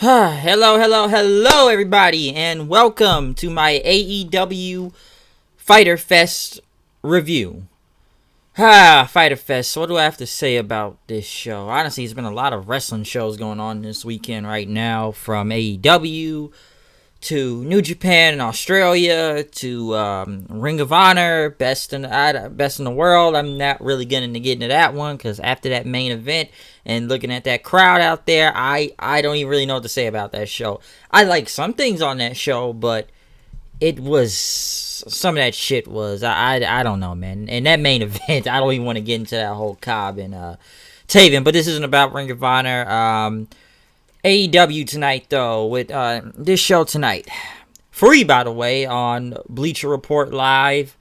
Hello, everybody, and welcome to my AEW Fyter Fest review. Fyter Fest. What do I have to say about this show? Honestly, there's been a lot of wrestling shows going on this weekend right now, from AEW to New Japan and Australia to Ring of Honor, best in the world. I'm not really getting into that one because after that main event and looking at that crowd out there, I don't even really know what to say about that show. I like some things on that show, but it was some of that shit was I don't know, man. And that main event, I don't even want to get into that whole Cobb and Taven, but this isn't about Ring of Honor. AEW tonight, though, with this show tonight. Free, by the way, on Bleacher Report Live.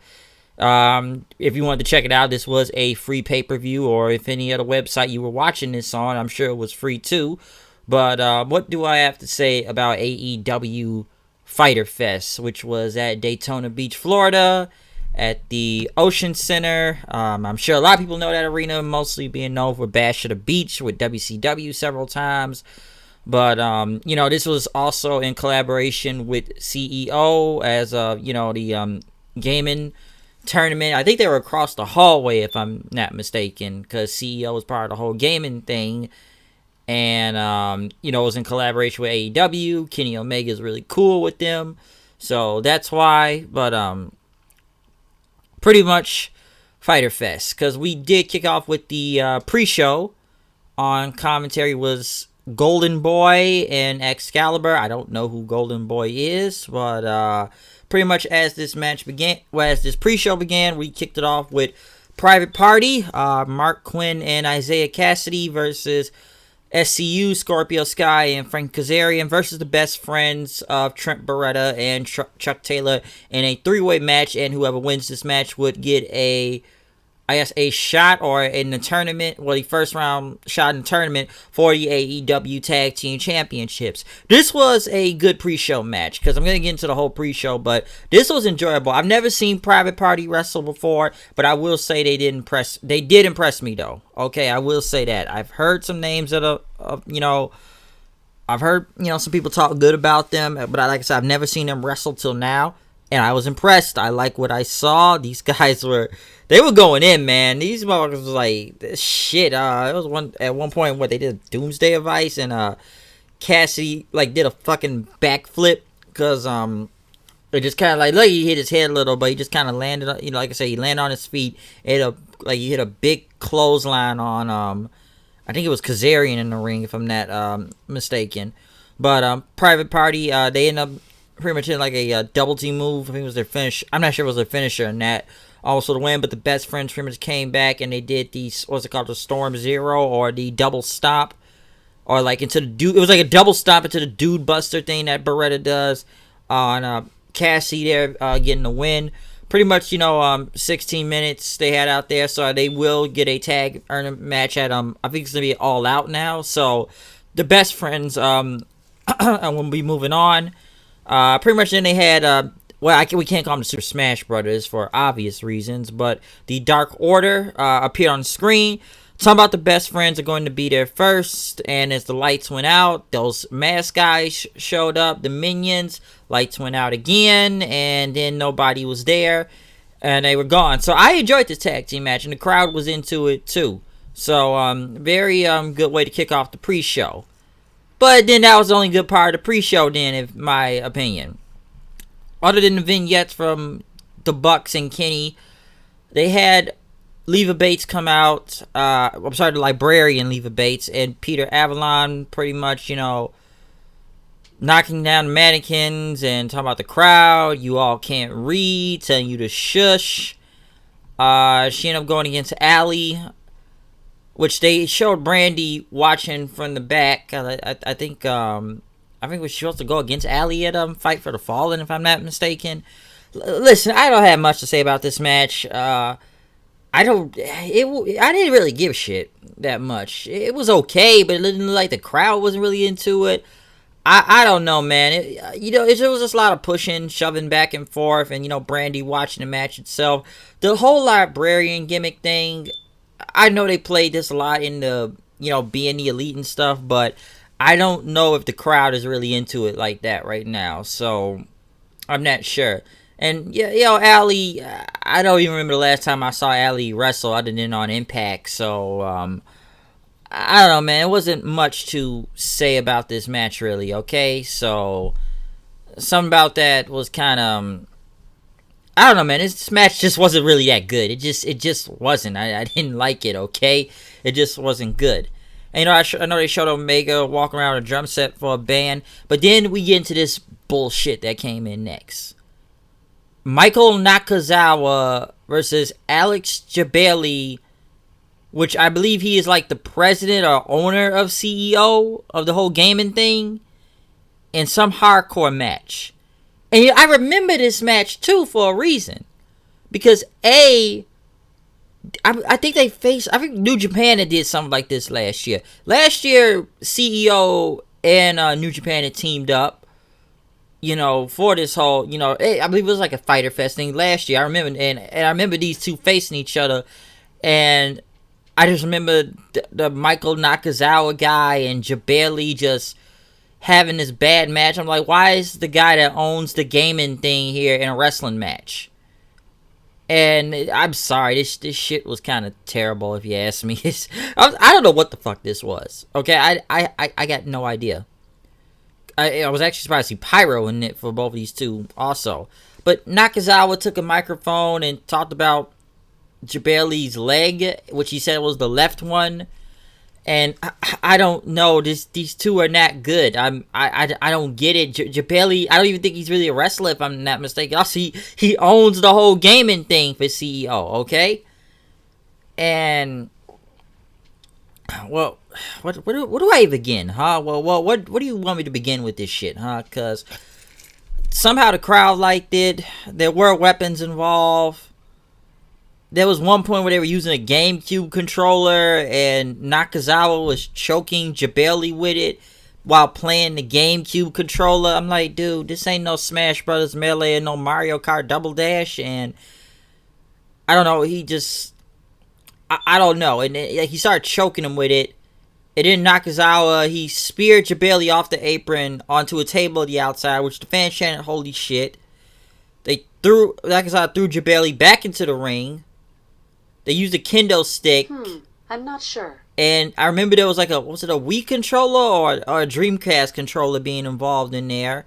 If you wanted to check it out, this was a free pay-per-view, or if any other website you were watching this on, I'm sure it was free too. But what do I have to say about AEW Fyter Fest, which was at Daytona Beach, Florida, at the Ocean Center? I'm sure a lot of people know that arena, mostly being known for Bash at the Beach with WCW several times. But, this was also in collaboration with CEO as, the gaming tournament. I think they were across the hallway, if I'm not mistaken, because CEO was part of the whole gaming thing. And, it was in collaboration with AEW. Kenny Omega is really cool with them. So that's why. But, pretty much Fyter Fest. Because we did kick off with the pre-show. On commentary was Golden Boy and Excalibur. I don't know who Golden Boy is, but pretty much as this match began, as this pre-show began, we kicked it off with Private Party, Mark Quinn and Isaiah Cassidy versus SCU, Scorpio Sky and Frank Kazarian versus the Best Friends of Trent Beretta and Chuck Taylor in a three-way match, and whoever wins this match would get a shot or in the tournament, the first round shot in the tournament for the AEW Tag Team Championships. This was a good pre-show match, because I'm going to get into the whole pre-show, but this was enjoyable. I've never seen Private Party wrestle before, but I will say they did impress me, though. Okay, I will say that. I've heard some names that I've heard, some people talk good about them, but like I said, I've never seen them wrestle till now, and I was impressed. I like what I saw. These guys they were going in, man. These motherfuckers was like, this shit. It was at one point what they did Doomsday Device, and Cassidy did a fucking backflip, because it just kind of he hit his head a little, but he just kind of landed. Like I said, he landed on his feet. He hit a big clothesline on I think it was Kazarian in the ring, if I'm not mistaken. But Private Party, they ended up pretty much in a double team move. I think it was their finish. I'm not sure it was their finisher in that. Also to win, but the Best Friends pretty much came back and they did the, what's it called, the Storm Zero, or the double stop, or into the dude. It was like a double stop into the Dude Buster thing that Beretta does on Cassie there, getting the win. Pretty much, 16 minutes they had out there, so they will get a tag earn match at I think it's gonna be All Out now. So the Best Friends will be moving on. Pretty much then they had we can't call them the Super Smash Brothers for obvious reasons, but the Dark Order appeared on the screen. Talking about the Best Friends are going to be there first, and as the lights went out, those mask guys showed up, the Minions, lights went out again, and then nobody was there, and they were gone. So I enjoyed this tag team match, and the crowd was into it too. So very good way to kick off the pre-show. But then that was the only good part of the pre-show then, in my opinion. Other than the vignettes from the Bucks and Kenny, they had Leva Bates come out. The librarian Leva Bates and Peter Avalon pretty much, knocking down the mannequins and talking about the crowd. You all can't read, telling you to shush. She ended up going against Allie, which they showed Brandy watching from the back. I think was supposed to go against Allie at Fight for the Fallen, if I'm not mistaken. Listen, I don't have much to say about this match. I didn't really give a shit that much. It was okay, but it didn't look like the crowd wasn't really into it. I don't know, man. It was just a lot of pushing, shoving back and forth, and Brandy watching the match itself. The whole librarian gimmick thing, I know they played this a lot in the being the elite and stuff, but I don't know if the crowd is really into it like that right now. So I'm not sure. And yeah, Allie, I don't even remember the last time I saw Allie wrestle other than on Impact. So I don't know, man. It wasn't much to say about this match, really. Okay, so something about that was kind of I don't know, man. This match just wasn't really that good. It just wasn't. I didn't like it. Okay, it just wasn't good. And, I know they showed Omega walking around a drum set for a band, but then we get into this bullshit that came in next. Michael Nakazawa versus Alex Jabali, which I believe he is like the president or owner of CEO of the whole gaming thing, in some hardcore match. And I remember this match too for a reason. Because I think they faced, I think New Japan did something like this last year. Last year, CEO and New Japan had teamed up, for this whole, I believe it was like a Fyter Fest thing last year. I remember, and I remember these two facing each other, and I just remember the Michael Nakazawa guy and Jabali just having this bad match. I'm like, why is the guy that owns the gaming thing here in a wrestling match? And I'm sorry, this shit was kind of terrible if you ask me. I don't know what the fuck this was. Okay, I got no idea. I was actually surprised to see Pyro in it for both of these two also. But Nakazawa took a microphone and talked about Jabali's leg, which he said was the left one. And I don't know. These two are not good. I don't get it. Jabali, I don't even think he's really a wrestler, if I'm not mistaken. Also, he owns the whole gaming thing for CEO. Okay, and well, what do I begin, huh? Well, what do you want me to begin with this shit, huh? Because somehow the crowd liked it. There were weapons involved. There was one point where they were using a GameCube controller and Nakazawa was choking Jabali with it while playing the GameCube controller. I'm like, dude, this ain't no Smash Brothers Melee and no Mario Kart Double Dash. And I don't know, he just, I don't know. And he started choking him with it. And then Nakazawa, he speared Jabali off the apron onto a table at the outside, which the fans chanted, holy shit. Nakazawa threw Jabali back into the ring. They used a kendo stick. I'm not sure. And I remember there was like was it a Wii controller or a Dreamcast controller being involved in there?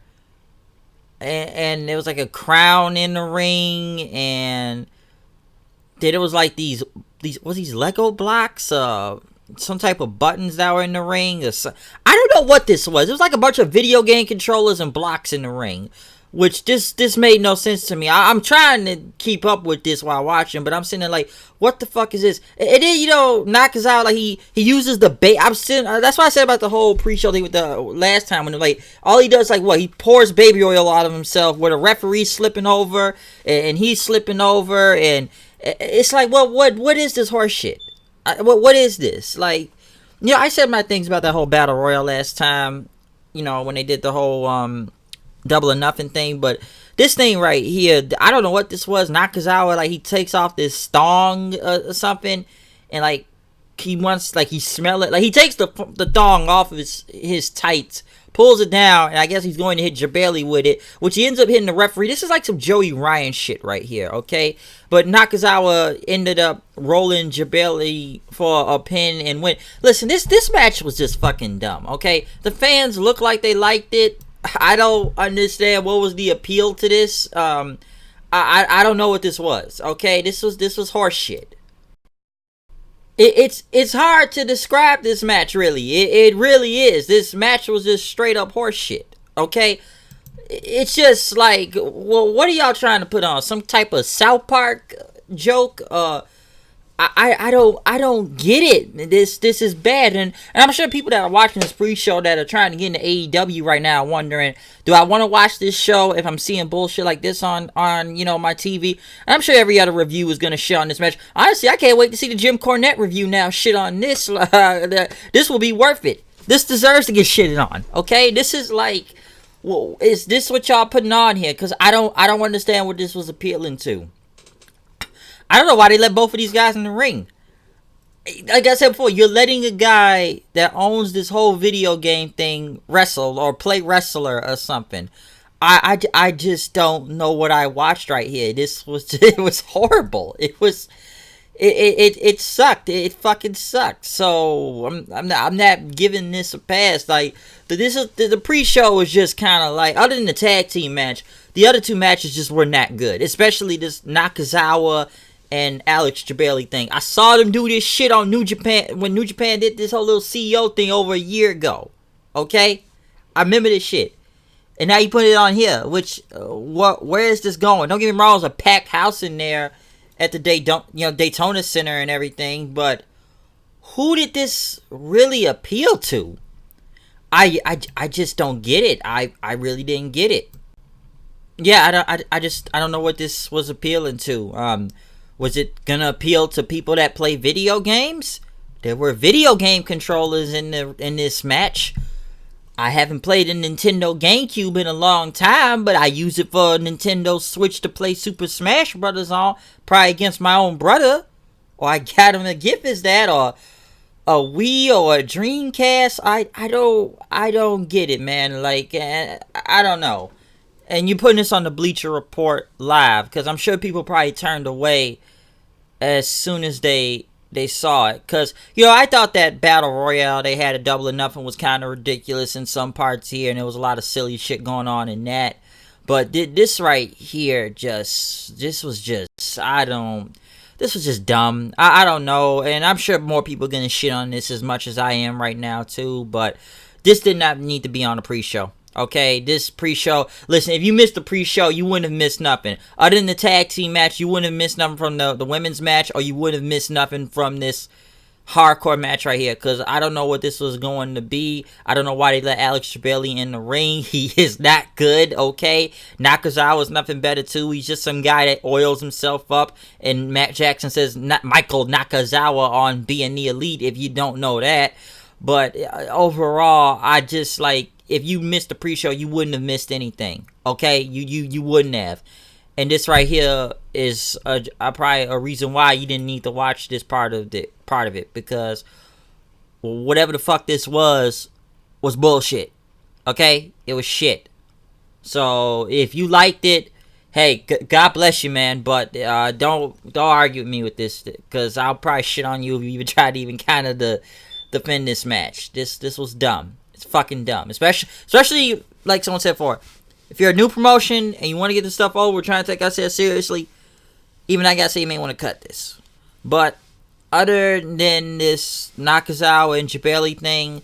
And there was like a crown in the ring, and then it was like these Lego blocks, some type of buttons that were in the ring. I don't know what this was. It was like a bunch of video game controllers and blocks in the ring. Which this made no sense to me. I'm trying to keep up with this while watching, but I'm sitting there like, what the fuck is this? And then Nakazawa, like he uses the bait. I'm sitting. That's what I said about the whole pre-show thing with the last time when like all he does he pours baby oil out of himself, where the referee's slipping over and he's slipping over, and it's like, well, what is this horse shit? What is this? Like, I said my things about that whole battle royal last time. When they did the whole Double or Nothing thing, but this thing right here, I don't know what this was. Nakazawa, like, he takes off this thong or something, and he smell it, like he takes the thong off of his tights, pulls it down, and I guess he's going to hit Jabali with it, which he ends up hitting the referee. This is like some Joey Ryan shit right here, okay? But Nakazawa ended up rolling Jabali for a pin and win. Listen, this match was just fucking dumb, okay? The fans look like they liked it. I don't understand what was the appeal to this. I don't know what this was. Okay, this was horse shit. It's hard to describe this match, really. It really is. This match was just straight up horse shit. Okay, it's just like, well, what are y'all trying to put on? Some type of South Park joke? I don't get it. This is bad, and I'm sure people that are watching this pre-show that are trying to get into AEW right now are wondering, do I want to watch this show if I'm seeing bullshit like this on my TV? And I'm sure every other review is gonna shit on this match. Honestly, I can't wait to see the Jim Cornette review now shit on this. This will be worth it. This deserves to get shitted on. Okay, this is like, well, is this what y'all putting on here? Because I don't understand what this was appealing to. I don't know why they let both of these guys in the ring. like I said before, you're letting a guy that owns this whole video game thing wrestle or play wrestler or something. I just don't know what I watched right here. This was it was horrible. It sucked. It fucking sucked. So I'm not giving this a pass. Like the pre-show was just kind of like, other than the tag team match, the other two matches just were not good. Especially this Nakazawa and Alex Jabali thing. I saw them do this shit on New Japan when New Japan did this whole little CEO thing over a year ago. Okay, I remember this shit. And now you put it on here, which where is this going? Don't get me wrong, there's a packed house in there at the Daytona Center and everything, but who did this really appeal to? I just don't get it. I really didn't get it. Yeah, I don't know what this was appealing to. Was it gonna appeal to people that play video games? There were video game controllers in this match. I haven't played a Nintendo GameCube in a long time, but I use it for a Nintendo Switch to play Super Smash Brothers on, probably against my own brother. Or I got him a gift as that, or a Wii or a Dreamcast. I don't get it, man. Like, I don't know. And you're putting this on the Bleacher Report live, because I'm sure people probably turned away as soon as they saw it. Because, I thought that Battle Royale they had a Double or Nothing was kind of ridiculous in some parts here, and there was a lot of silly shit going on in that. But this right here, this was just dumb. I don't know, and I'm sure more people are going to shit on this as much as I am right now, too. But this did not need to be on the pre-show. Okay, this pre-show, listen, if you missed the pre-show, you wouldn't have missed nothing. Other than the tag team match, you wouldn't have missed nothing from the women's match, or you would have missed nothing from this hardcore match right here, because I don't know what this was going to be. I don't know why they let Alex Jabali in the ring. He is not good, okay? Nakazawa's nothing better, too. He's just some guy that oils himself up, and Matt Jackson says, not Michael Nakazawa on Being the Elite, if you don't know that. But overall, I just, like, if you missed the pre-show, you wouldn't have missed anything. Okay, you wouldn't have. And this right here is probably a reason why you didn't need to watch this part of it, because whatever the fuck this was bullshit. Okay, it was shit. So if you liked it, hey, God bless you, man. But don't argue with me with this, because I'll probably shit on you if you even try to even kind of defend this match. This was dumb. It's fucking dumb. Especially like someone said before, if you're a new promotion and you want to get this stuff over, trying to take us seriously, even I gotta say you may want to cut this. But other than this Nakazawa and Jabali thing,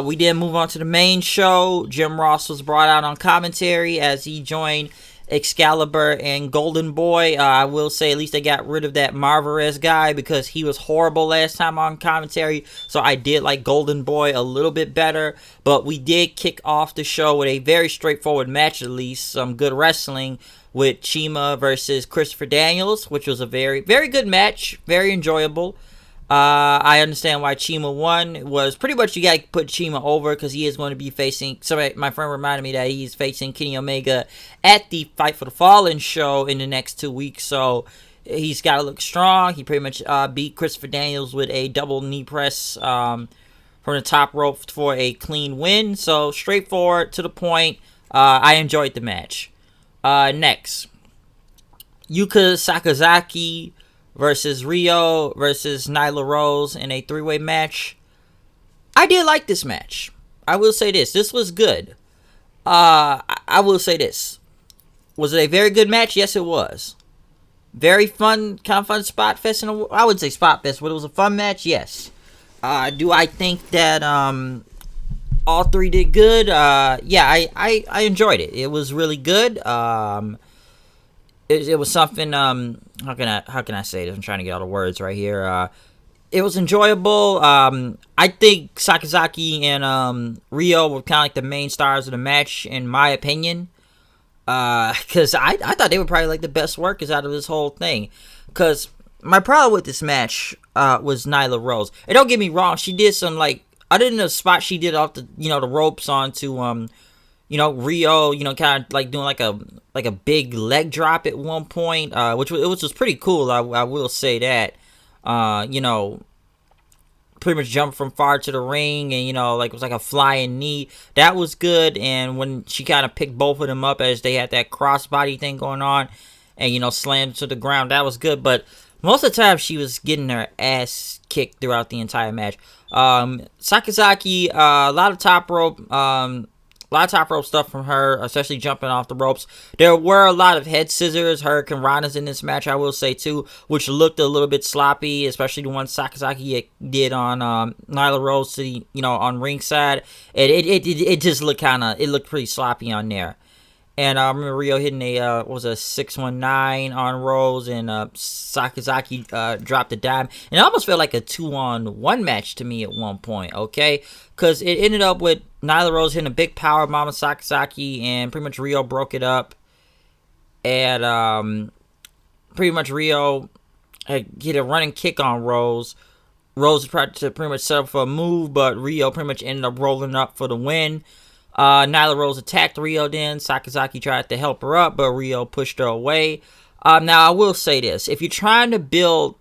we did move on to the main show. Jim Ross was brought out on commentary as he joined Excalibur and Golden Boy. I will say at least they got rid of that Marvarez guy, because he was horrible last time on commentary. So I did like Golden Boy a little bit better. But we did kick off the show with a very straightforward match, at least. Some good wrestling with Chima versus Christopher Daniels, which was a very, very good match. Very enjoyable. I understand why Chima won. Was pretty much you got to put Chima over, because he is going to be facing. Somebody, my friend reminded me that he's facing Kenny Omega at the Fight for the Fallen show in the next 2 weeks. So he's got to look strong. He pretty much beat Christopher Daniels with a double knee press from the top rope for a clean win. So straightforward, to the point. I enjoyed the match. Next, Yuka Sakazaki versus Rio versus Nyla Rose in a 3-way match. I did like this match. I will say this. This was good. I will say this. Was it a very good match? Yes, it was. Very fun, kind of fun spot fest. I would say spot fest, but it was a fun match. Yes. Do I think that all three did good? Yeah, I enjoyed it. It was really good. It was something. How can I say this? I'm trying to get all the words right here. It was enjoyable. I think Sakazaki and Rio were kind of like the main stars of the match, in my opinion. Because I thought they were probably like the best workers out of this whole thing. Because my problem with this match was Nyla Rose. And don't get me wrong, she did some, like, other than the spot she did off the the ropes onto Rio, kind of like doing like a big leg drop at one point, which was pretty cool. I will say that. pretty much jumped from far to the ring, and like it was like a flying knee. That was good. And when she kind of picked both of them up as they had that crossbody thing going on, and slammed to the ground, that was good. But most of the time she was getting her ass kicked throughout the entire match. Sakazaki, a lot of top rope stuff from her, especially jumping off the ropes. There were a lot of head scissors, Hurricane Ranas in this match, I will say too, which looked a little bit sloppy, especially the one Sakazaki did on Nyla Rose on ringside. It just looked it looked pretty sloppy on there. And I remember Rio hitting a 619 on Rose, and Sakazaki dropped a dime. And it almost felt like a 2-on-1 match to me at one point, okay? Because it ended up with Nyla Rose hitting a big power bomb on Sakazaki, and pretty much Rio broke it up. And pretty much Rio hit a running kick on Rose. Rose tried to pretty much set up for a move, but Rio pretty much ended up rolling up for the win. Nyla Rose attacked Rio then. Sakazaki tried to help her up, but Rio pushed her away. Now, I will say this. If you're trying to build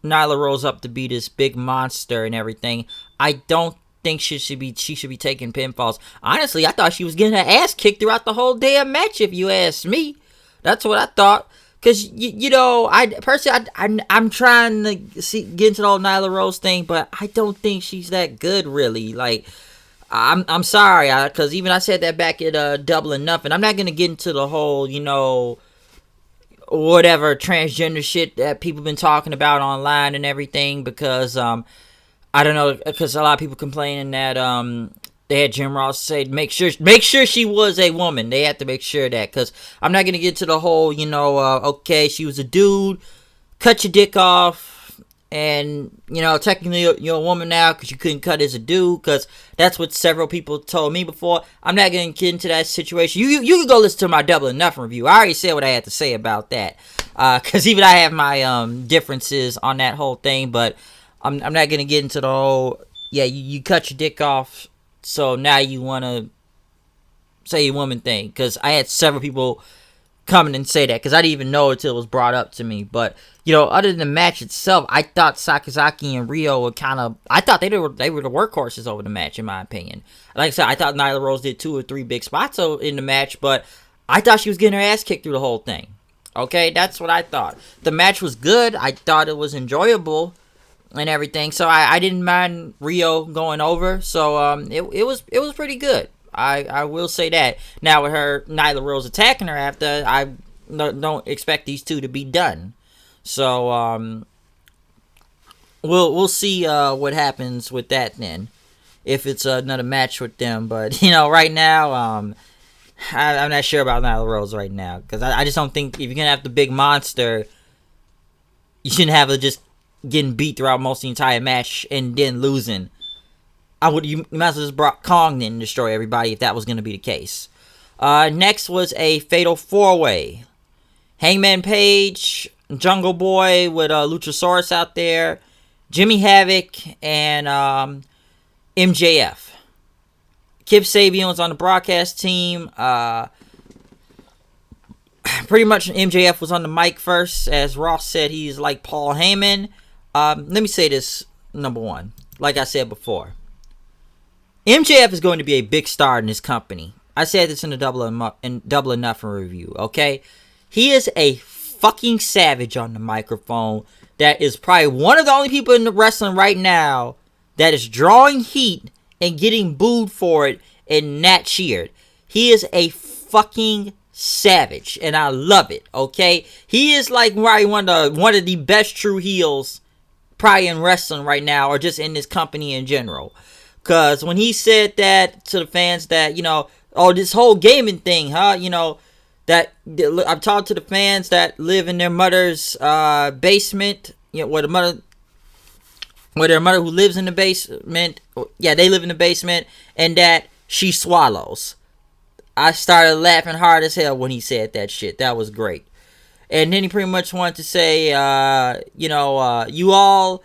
Nyla Rose up to be this big monster and everything, I don't think she should be taking pinfalls. Honestly, I thought she was getting her ass kicked throughout the whole damn match, if you ask me. That's what I thought. Because, I'm trying to get into the whole Nyla Rose thing, but I don't think she's that good, really. Like, I'm sorry, because even I said that back at Double or Nothing. I'm not going to get into the whole, whatever transgender shit that people been talking about online and everything, because, I don't know, because a lot of people complaining that, they had Jim Ross say, make sure she was a woman. They had to make sure that, because I'm not going to get to the whole, okay, she was a dude, cut your dick off, and, technically you're a woman now because you couldn't cut as a dude, because that's what several people told me before. I'm not going to get into that situation. You can go listen to my Double or Nothing review. I already said what I had to say about that, because even I have my differences on that whole thing, but I'm not going to get into the whole, you cut your dick off, so now you want to say a woman thing, because I had several people coming and say that, because I didn't even know until it was brought up to me. But other than the match itself, I thought Sakazaki and Rio were I thought they were the workhorses over the match, in my opinion. Like I said, I thought Nyla Rose did 2 or 3 big spots in the match, but I thought she was getting her ass kicked through the whole thing. Okay, that's what I thought. The match was good. I thought it was enjoyable and everything, so I didn't mind Rio going over. So it was pretty good. I will say that. Now with her Nyla Rose attacking her after, I don't expect these two to be done. So we'll see what happens with that then, if it's another match with them. But right now I'm not sure about Nyla Rose right now, because I just don't think if you're gonna have the big monster, you shouldn't have her just getting beat throughout most of the entire match and then losing. You might as well just brought Kong in and destroy everybody if that was going to be the case. Next was a Fatal 4-Way. Hangman Page, Jungle Boy with Luchasaurus out there, Jimmy Havoc, and MJF. Kip Sabian was on the broadcast team. Pretty much MJF was on the mic first. As Ross said, he's like Paul Heyman. Let me say this, number one. Like I said before, MJF is going to be a big star in this company. I said this in the Double or Nothing review, okay? He is a fucking savage on the microphone. That is probably one of the only people in the wrestling right now that is drawing heat and getting booed for it and not cheered. He is a fucking savage, and I love it, okay? He is like probably one of the best true heels probably in wrestling right now, or just in this company in general. Because when he said that to the fans that, this whole gaming thing, that I've talked to the fans that live in their mother's basement, where their mother who lives in the basement, they live in the basement, and that she swallows. I started laughing hard as hell when he said that shit. That was great. And then he pretty much wanted to say, you all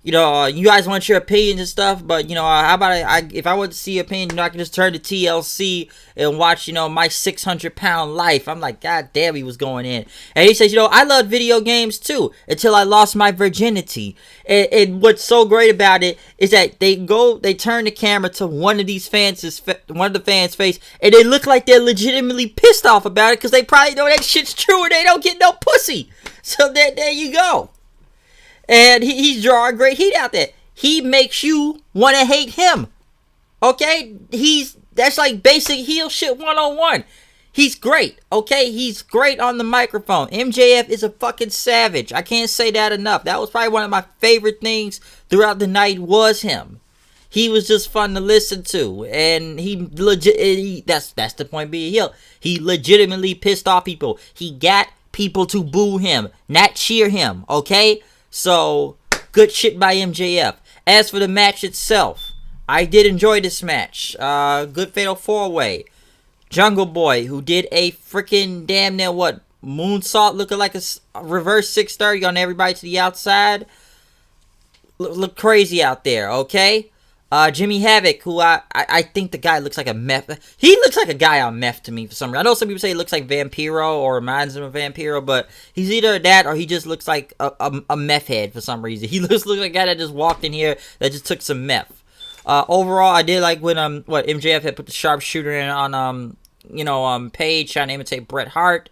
You guys want your opinions and stuff, but how about if I want to see opinion, I can just turn to TLC and watch, my 600-pound life. I'm like, God damn, he was going in. And he says, I love video games too until I lost my virginity. And what's so great about it is that they turn the camera to one of the fans' face, and they look like they're legitimately pissed off about it because they probably know that shit's true and they don't get no pussy. So there you go. And he's drawing great heat out there. He makes you want to hate him. Okay? That's like basic heel shit 101. He's great. Okay? He's great on the microphone. MJF is a fucking savage. I can't say that enough. That was probably one of my favorite things throughout the night was him. He was just fun to listen to. And that's the point being heel. He legitimately pissed off people. He got people to boo him, not cheer him. Okay? So, good shit by MJF. As for the match itself, I did enjoy this match. Good Fatal 4-Way. Jungle Boy, who did a freaking damn near moonsault looking like a reverse 630 on everybody to the outside. Look crazy out there, okay? Jimmy Havoc, who I think the guy looks like a meth. He looks like a guy on meth to me for some reason. I know some people say he looks like Vampiro or reminds him of Vampiro, but he's either that or he just looks like a meth head for some reason. He looks like a guy that just walked in here that just took some meth. Overall, I did like when MJF had put the sharpshooter in on Paige trying to imitate Bret Hart.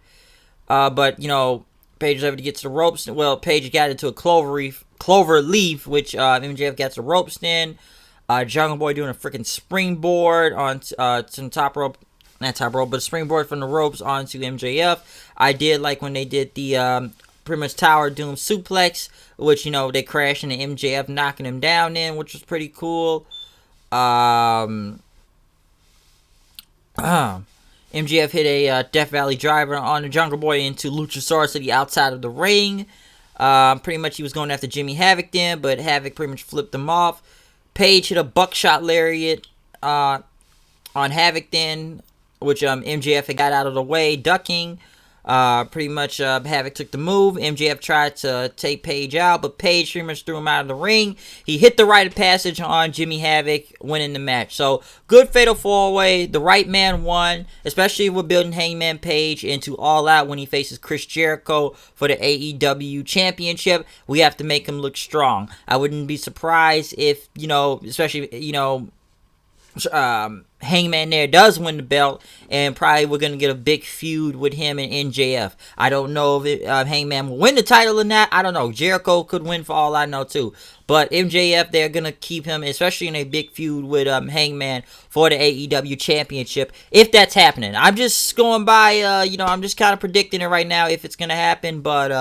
But Paige was able to get to the ropes. Well, Paige got into a clover leaf, which MJF got the ropes in. Jungle Boy doing a freaking springboard on to the top rope. Not top rope, but a springboard from the ropes onto MJF. I did like when they did the pretty much Tower Doom suplex, which, they crashed into MJF, knocking him down in, which was pretty cool. MJF hit a Death Valley driver on the Jungle Boy into Luchasaurus to the outside of the ring. Pretty much he was going after Jimmy Havoc then, but Havoc pretty much flipped him off. Paige hit a buckshot lariat on Havoc then, which MJF had got out of the way, ducking. Pretty much Havoc took the move. MJF tried to take Paige out, but Paige pretty much threw him out of the ring. He hit the rite of passage on Jimmy Havoc, winning the match. So, good Fatal 4-Way. The right man won, especially if we're building Hangman Page into All Out when he faces Chris Jericho for the AEW Championship. We have to make him look strong. I wouldn't be surprised if, especially, Hangman there does win the belt, and probably we're going to get a big feud with him and MJF. I don't know if Hangman will win the title or not. I don't know. Jericho could win for all I know too. But MJF, they're going to keep him, especially in a big feud with Hangman for the AEW Championship, if that's happening. I'm just going by, I'm just kind of predicting it right now if it's going to happen. But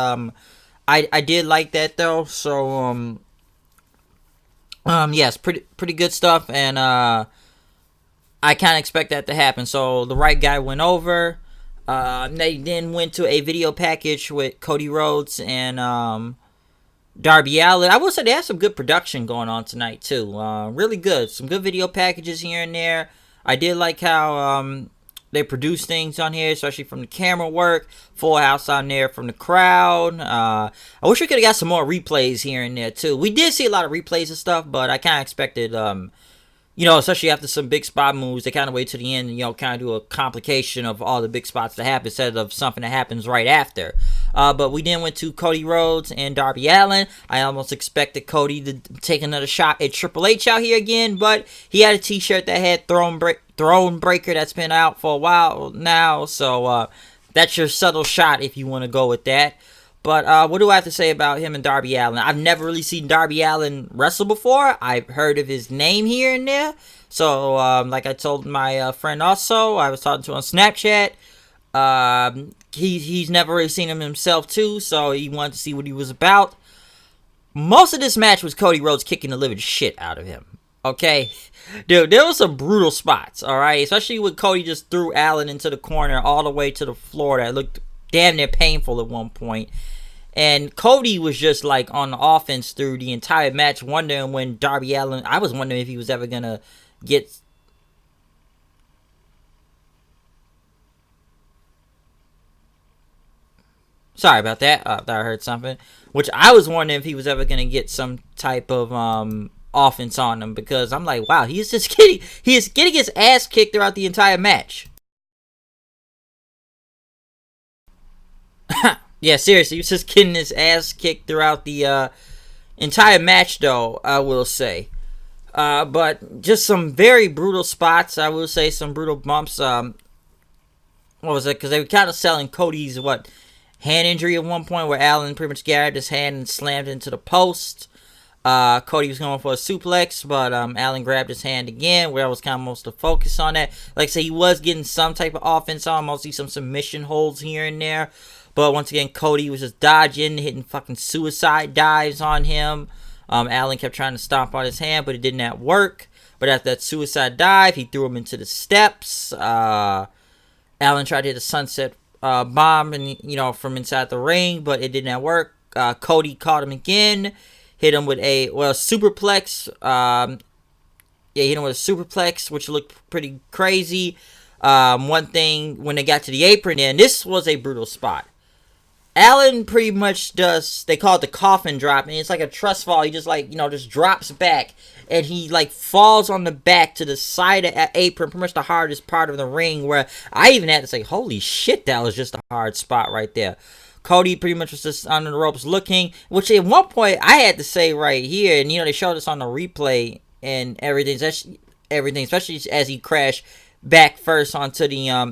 I did like that though. So, yes, pretty good stuff. And, I kind of expect that to happen. So the right guy went over. They then went to a video package with Cody Rhodes and Darby Allin. I will say they have some good production going on tonight too. Really good. Some good video packages here and there. I did like how they produce things on here, especially from the camera work. Full house on there from the crowd. I wish we could have got some more replays here and there too. We did see a lot of replays and stuff, but I kind of expected especially after some big spot moves, they kind of wait to the end and, kind of do a complication of all the big spots that happen instead of something that happens right after. But we then went to Cody Rhodes and Darby Allin. I almost expected Cody to take another shot at Triple H out here again, but he had a t-shirt that had Throne Breaker that's been out for a while now. So that's your subtle shot if you want to go with that. But what do I have to say about him and Darby Allin? I've never really seen Darby Allin wrestle before. I've heard of his name here and there. So, like I told my friend also, I was talking to on Snapchat. He's never really seen him himself too, so he wanted to see what he was about. Most of this match was Cody Rhodes kicking the living shit out of him. Okay? Dude, there was some brutal spots, alright? Especially when Cody just threw Allin into the corner all the way to the floor. That looked damn near painful at one point. And Cody was just like on the offense through the entire match, wondering when Darby Allin, I was wondering if he was ever gonna get Sorry about that. I thought I heard something. Which I was wondering if he was ever gonna get some type of offense on him, because I'm like, wow, he is getting his ass kicked throughout the entire match. Yeah, seriously, he was just getting his ass kicked throughout the entire match, though, I will say. But just some very brutal spots, I will say, some brutal bumps. What was it? Because they were kind of selling Cody's, hand injury at one point, where Allen pretty much grabbed his hand and slammed it into the post. Cody was going for a suplex, but Allen grabbed his hand again, where I was kind of most to focus on that. Like I say, he was getting some type of offense on, mostly some submission holds here and there. But once again, Cody was just dodging, hitting fucking suicide dives on him. Allen kept trying to stomp on his hand, but it did not work. But after that suicide dive, he threw him into the steps. Allen tried to hit a sunset bomb, and from inside the ring, but it did not work. Cody caught him again, hit him with a superplex. Hit him with a superplex, which looked pretty crazy. One thing, when they got to the apron, and this was a brutal spot. Allen pretty much does, they call it the coffin drop, and it's like a trust fall. He just just drops back, and he falls on the back to the side of the apron, pretty much the hardest part of the ring, where I even had to say, holy shit, that was just a hard spot right there. Cody pretty much was just under the ropes looking, which at one point I had to say right here, and they showed us on the replay and everything, especially as he crashed back first onto the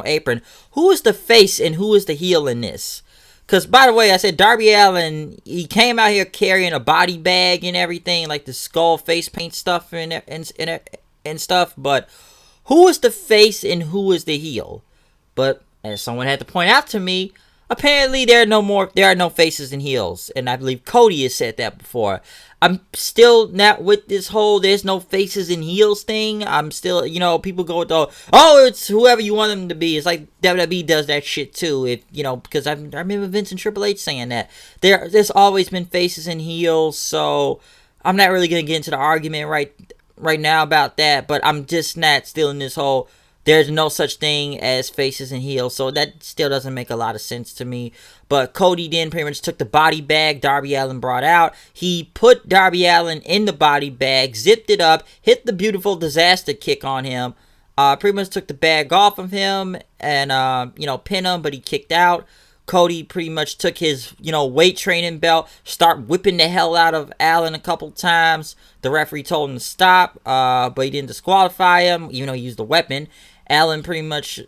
apron. Who is the face and who is the heel in this? Because, by the way, I said Darby Allin, he came out here carrying a body bag and everything, like the skull face paint stuff and stuff, but who is the face and who is the heel? But as someone had to point out to me, apparently there are no faces and heels, and I believe Cody has said that before. I'm still not with this whole there's no faces and heels thing. I'm still, people go with it's whoever you want them to be. It's like WWE does that shit too. Because I remember Vince and Triple H saying that. There's always been faces and heels, so I'm not really going to get into the argument right now about that, but I'm just not still in this whole there's no such thing as faces and heels, so that still doesn't make a lot of sense to me. But Cody then pretty much took the body bag Darby Allin brought out. He put Darby Allin in the body bag, zipped it up, hit the beautiful disaster kick on him, pretty much took the bag off of him and, pinned him, but he kicked out. Cody pretty much took his, weight training belt, start whipping the hell out of Allin a couple times. The referee told him to stop, but he didn't disqualify him, even though he used a weapon. Allin pretty much,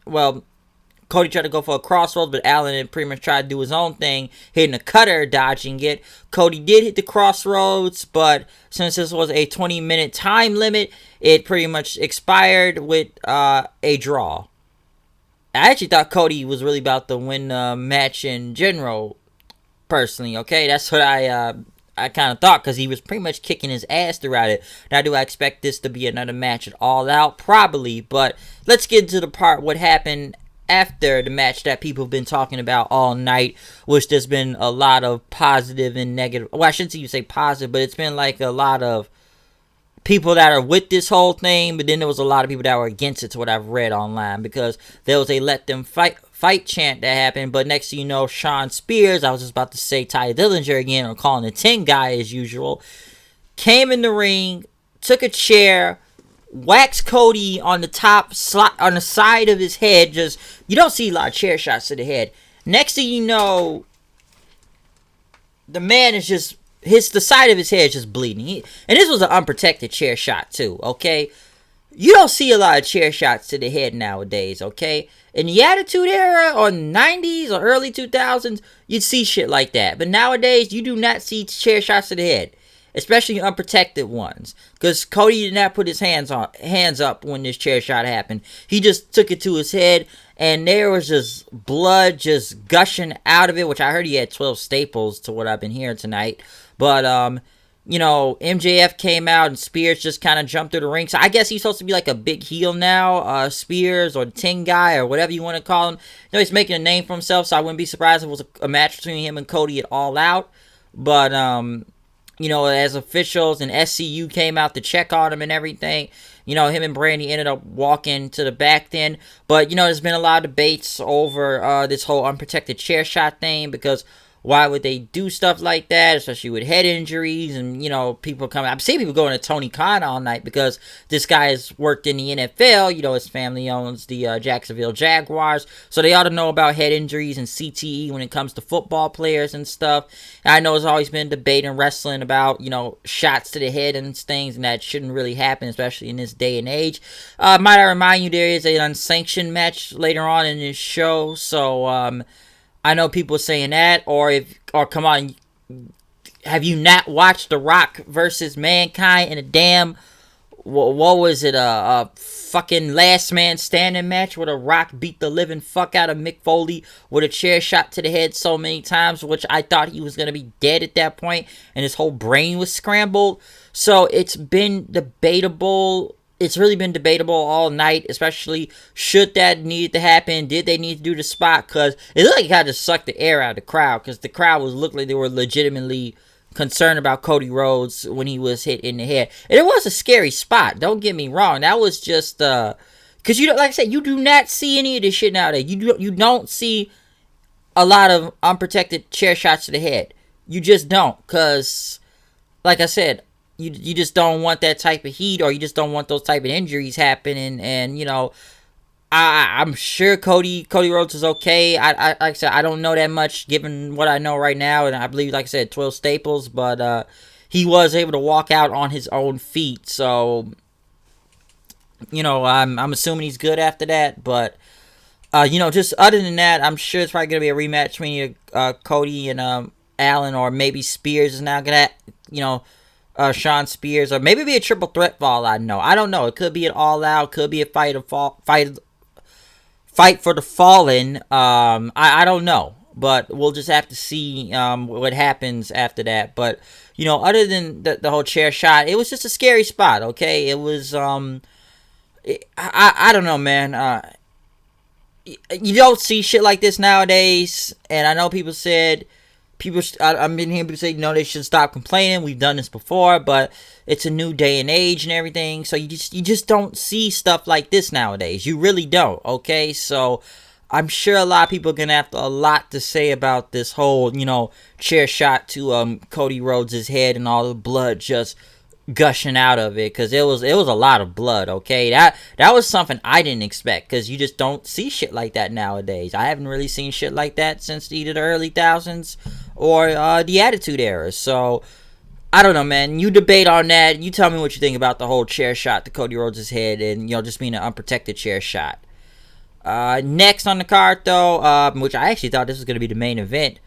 Cody tried to go for a crossroads, but Allin pretty much tried to do his own thing, hitting a cutter, dodging it. Cody did hit the crossroads, but since this was a 20-minute time limit, it pretty much expired with a draw. I actually thought Cody was really about to win the match in general, personally, okay? That's what I kind of thought, because he was pretty much kicking his ass throughout it. Now, do I expect this to be another match at All Out? Probably, but let's get into the part what happened after the match that people have been talking about all night, which there's been a lot of positive and negative. Well, I shouldn't even say positive, but it's been like a lot of people that are with this whole thing, but then there was a lot of people that were against it, to what I've read online, because there was a let them fight chant that happened, but next thing you know, Sean Spears, I was just about to say Ty Dillinger again, or calling the 10 guy as usual, came in the ring, took a chair, waxed Cody on the top slot, on the side of his head. Just, you don't see a lot of chair shots to the head. Next thing you know, the man is just, the side of his head is just bleeding. And this was an unprotected chair shot too, okay? You don't see a lot of chair shots to the head nowadays, okay? In the Attitude Era, or 90s, or early 2000s, you'd see shit like that. But nowadays, you do not see chair shots to the head. Especially unprotected ones. Because Cody did not put his hands up when this chair shot happened. He just took it to his head, and there was just blood just gushing out of it, which I heard he had 12 staples, to what I've been hearing tonight. But, MJF came out, and Spears just kind of jumped through the ring. So I guess he's supposed to be like a big heel now, Spears, or the 10 guy, or whatever you want to call him. He's making a name for himself, so I wouldn't be surprised if it was a match between him and Cody at All Out. But, as officials and SCU came out to check on him and everything, him and Brandy ended up walking to the back then. But, there's been a lot of debates over this whole unprotected chair shot thing, because why would they do stuff like that, especially with head injuries and, people coming. I've seen people going to Tony Khan all night because this guy has worked in the NFL. His family owns the Jacksonville Jaguars. So they ought to know about head injuries and CTE when it comes to football players and stuff. And I know there's always been debate in wrestling about, shots to the head and things, and that shouldn't really happen, especially in this day and age. Might I remind you, there is an unsanctioned match later on in this show. So, I know people saying that, or come on, have you not watched The Rock versus Mankind in a damn, what was it, a fucking last man standing match where The Rock beat the living fuck out of Mick Foley with a chair shot to the head so many times, which I thought he was going to be dead at that point, and his whole brain was scrambled. So it's been debatable. It's really been debatable all night, especially should that need to happen. Did they need to do the spot? Because it looked like it kind of sucked the air out of the crowd, because the crowd looked like they were legitimately concerned about Cody Rhodes when he was hit in the head. And it was a scary spot, don't get me wrong. That was just because like I said, you do not see any of this shit nowadays. You don't see a lot of unprotected chair shots to the head. You just don't, because like I said, you just don't want that type of heat, or you just don't want those type of injuries happening. And I'm sure Cody Rhodes is okay. I like I said, I don't know that much given what I know right now, and I believe, like I said, 12 staples, but he was able to walk out on his own feet. So I'm assuming he's good after that. But just other than that, I'm sure it's probably gonna be a rematch between Cody and Allen, or maybe Spears is now gonna Sean Spears, or maybe be a triple threat for all I know. I don't know. It could be an all out, could be a fight for the fallen. I don't know, but we'll just have to see what happens after that. But other than the whole chair shot, it was just a scary spot. Okay, it was I don't know, man. You don't see shit like this nowadays, and I know people said. I've been hearing people say, they should stop complaining. We've done this before, but it's a new day and age and everything. So you just don't see stuff like this nowadays. You really don't. Okay, so I'm sure a lot of people are gonna have a lot to say about this whole, chair shot to Cody Rhodes' head and all the blood just gushing out of it, because it was a lot of blood. Okay, that was something I didn't expect, because you just don't see shit like that nowadays. I haven't really seen shit like that since either the early thousands or the Attitude Era. So I don't know, man. You debate on that. You tell me what you think about the whole chair shot to Cody Rhodes' head, and just being an unprotected chair shot. Next on the card, though, which I actually thought this was going to be the main event.